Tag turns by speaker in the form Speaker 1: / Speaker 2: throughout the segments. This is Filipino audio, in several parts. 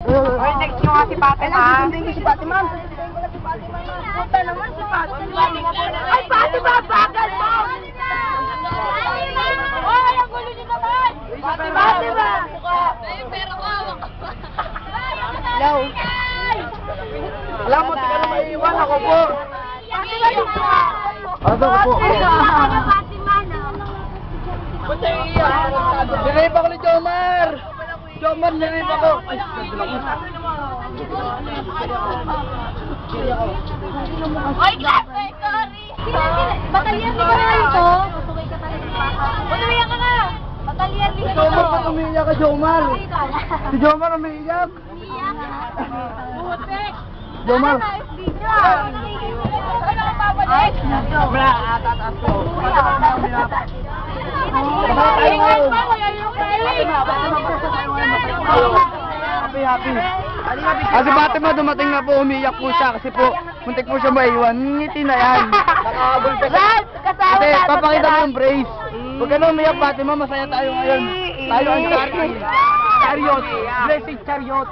Speaker 1: Ay, next nyo nga si Fatima.
Speaker 2: Ay, si Fatima. Punta naman si Fatima. Ay, Fatima, bagal mo! Ay, ang gulo niyo naman! Fatima! Ay, pero kawak ka pa. Hello?
Speaker 1: Alam mo, tika na maiiwan ako po.
Speaker 2: Fatima, yung po!
Speaker 1: Ano ko po?
Speaker 2: Fatima, no?
Speaker 1: Nirip ako ni Jomar! Jomar, nirip ako! Ay,
Speaker 2: Ay, grabe! Sorry! Batalyan di ka na ito? Batalyan ka na! Batalyan di ka na!
Speaker 1: Jomar, ba't umiiyak ka, Jomar? Si Jomar umiiyak!
Speaker 2: Butek!
Speaker 1: Jomar!
Speaker 2: Ay,
Speaker 1: Wala, atataas ko. Happy, happy. Kasi Fatima dumating na po, umiiyak po siya kasi po, muntik po siya maiwan. Ngiti na yan. Nakakabol pa siya. Kasi papakita mo yung brace. Huwag ka na umiyak, Fatima, masaya tayo ngayon. Tayo ang chariot. Blessed chariot.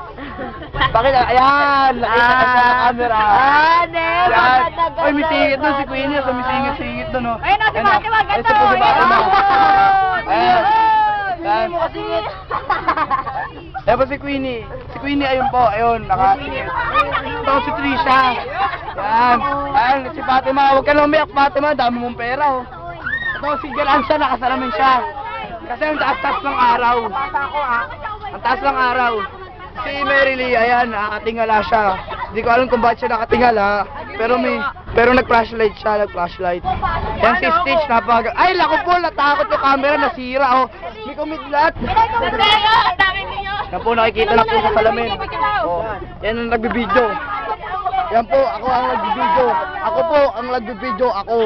Speaker 1: Pakita, ayan, nakita ka sa camera. Yan. Ay, may singit doon si Queenie, so may singit doon, oh.
Speaker 2: Ayun, si Fatima,
Speaker 1: Ayun,
Speaker 2: ganda,
Speaker 1: si Fatima. Ayan. Ayan.
Speaker 2: mo kasi.
Speaker 1: Ayan po si Queenie. Si Queenie, ayun po, ayun, nakasingit. Ito si Trisha. Yan. Ayan, si Fatima, huwag ka na umiyak, Fatima, dami mong pera, oh. Ito si Geransya, nakasalamin siya. Kasi ang taas-taas ng araw. Ang taas ng araw. Si Mary Lee, ayan, nakatingala siya. Hindi ko alam kung bakit siya nakatingala. Pero nag-flashlight siya, nag-flashlight. Yan si Stitch, ay, lako po, natakot yung camera, nasira, oh. May kumidlat. Yan po, nakikita na po sa salamin. Oh, yan ang nagbibideo. Yan po, ako ang nagbibideo. Ako po ang nagbibideo, ako.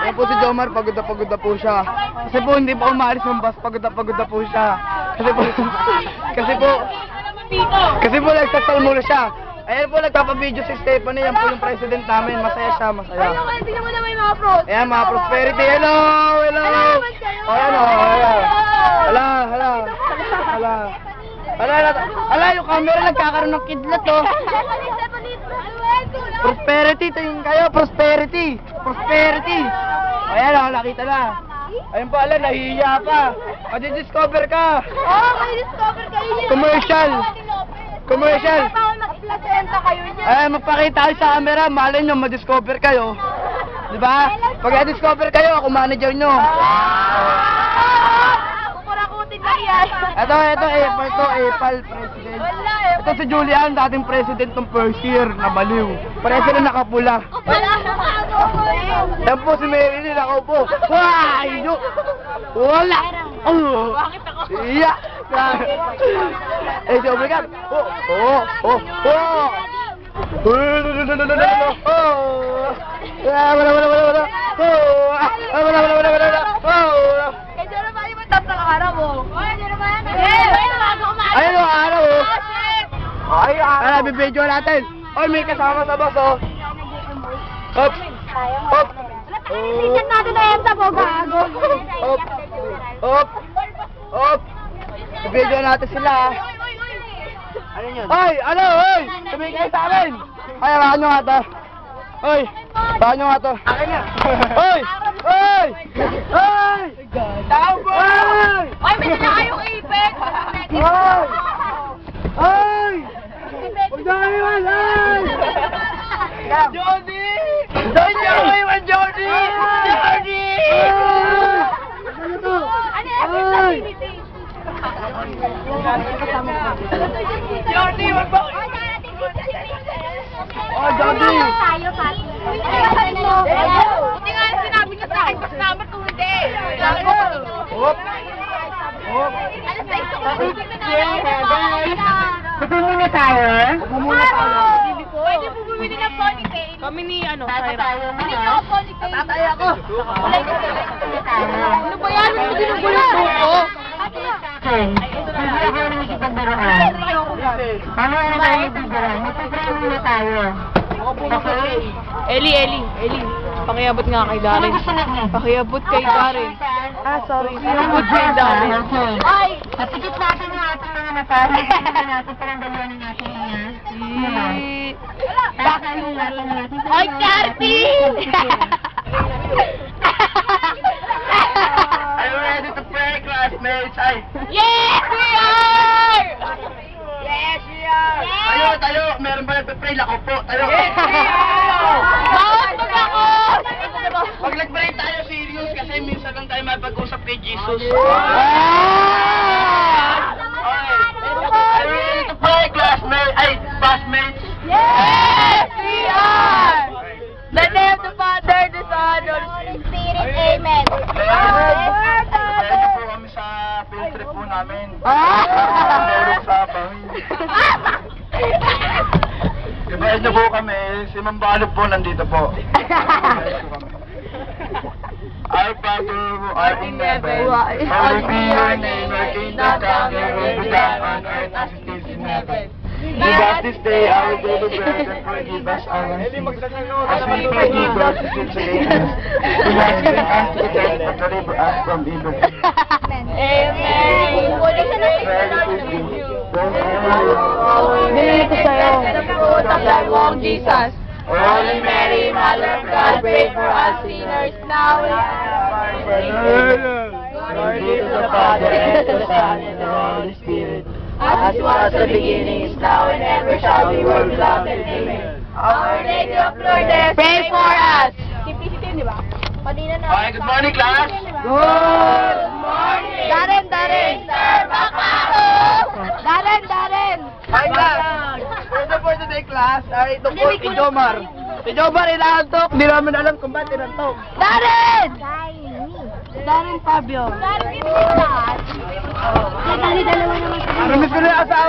Speaker 1: Yan po si Jomar, pagod na po siya. Kasi po hindi pa umalis ng bus, pagod na po siya. Kasi po nagsasalmulo siya. Ayan po, nagpapabideo si Stephanie, yan po yung president namin. Masaya siya, masaya.
Speaker 2: Tingnan mo naman yung mga pros.
Speaker 1: Ayan, mga prosperity. Hello! O, ayan o, ayan. Hala, yung camera nagkakaroon ng kidlat, oh. Prosperity, tingin kayo, prosperity. Ayan o, nakita na. Ayun po, nahihiya pa. Madi-discover ka.
Speaker 2: Oo, may discover kayo niya.
Speaker 1: Commercial.
Speaker 2: Bawal mag-placenta kayo niya.
Speaker 1: Ay, magpakita kayo sa camera, malay nyo, ma-discover kayo. Diba? Pag na-discover kayo, ako manager nyo.
Speaker 2: Kukurakutin na yan.
Speaker 1: Ito, Epal, president.
Speaker 2: Wala eh.
Speaker 1: Ito si Julian, dating president ng first year, na baliw. President nakapula.
Speaker 2: Wala mo ano eh.
Speaker 1: Yan po si Mary Lee, nakaupo. Why? Wala!
Speaker 2: Bakit ako?
Speaker 1: Iya! Eh, si Obligat!
Speaker 2: Kaya dyan naman yung matap ng araw mo. Kaya dyan naman.
Speaker 1: Ayun o, araw o. Ay, bibidyo natin. Oy, may kasama sa bus o. Hop! Hop!
Speaker 2: Tingnan natin na yan sa gago.
Speaker 1: Hop! Bibidyo natin sila. Ano yun? Oy! Ano? Oy! Sabihin kayo sa amin! Ay, hawakan nyo nga to. Oy! Hawakan nyo nga to. Akin na. Oy! Oy! Oy! Tao po! Oy!
Speaker 2: Ay, may nila kayong ipin.
Speaker 1: Oy! Oy! Huwag na kayo iwan! Oy! Jody! Doon niyo ako iwan, Jody! Jody! Ano to?
Speaker 2: Ano yung activity?
Speaker 1: Jody, wag ba? Oh, Jody!
Speaker 2: Tayo, Pat. Buti nga sinabi niyo sa akin, mas naman kung hindi.
Speaker 1: Hop! Hop!
Speaker 2: Alas 6 ako.
Speaker 1: Tutulong na tayo, eh? Mumuna tayo.
Speaker 2: Pwede po bumili ng ponytail.
Speaker 1: Kami ni,
Speaker 2: Hindi niyo ako ponytail.
Speaker 1: Tatay ako.
Speaker 2: Ano ba yan? Ano ginugulo ko?
Speaker 1: Eli.
Speaker 3: Pakiabot nga kay Darren. Pakiabot kay Darren. Ah, sorry. Pakiabot kay Darren.
Speaker 2: Ay! Napikit natin yung ating mga mata. Napikit natin parang dalawa natin yan. Bakit yung natin? Ay, Carty!
Speaker 1: Are you ready to pray, classmates? Ay!
Speaker 2: Yes, we are! Yes, we are!
Speaker 1: Tayo, tayo! Meron ba nagpe-pray? Lako po! Tayo!
Speaker 2: Bakit pag ako?
Speaker 1: Pag nag-pray tayo, serious, kasi minsan lang tayo mapag-usap kay Jesus. Okay. Are you ready to pray, classmates? Ay, classmates!
Speaker 2: Yes, we are! The name of the Father, the Son, and the Holy Spirit. Amen.
Speaker 1: Ready po kami sa field trip po namin. Meron sa bangin. Invite niyo po kami. Si Ma'am Balog po nandito po. Invite po kami. Our Father who art in heaven, hallowed be your name, your kingdom come, your will be done on earth as it is in heaven. Give us this day our daily bread and forgive us our sins, as we forgive those who sin against us. Do not bring us to test, but deliver us from evil.
Speaker 2: Amen.
Speaker 3: Binili ko sa'yo. Sa buong Jesus.
Speaker 2: Holy Mary, Mother of God, pray for us sinners now and
Speaker 1: Glory be to the Father, and to the Son, and to the Holy Spirit.
Speaker 2: as it was in the beginning, is now, and ever shall be, world without end. Amen. Our Lady of Lourdes, pray for us. Simplicity, di ba? Kanina na.
Speaker 1: Okay, good morning, class.
Speaker 2: Good morning. Darren. Mr. Bacaro. Darren.
Speaker 1: Hi, class. For today, class, ay ito po si Jomar. Si Jomar, inaantok. Hindi namin alam kung ba't inantok.
Speaker 2: Darren Fabio. Darren, dalawa naman.
Speaker 1: Namiss ko na yung asawa.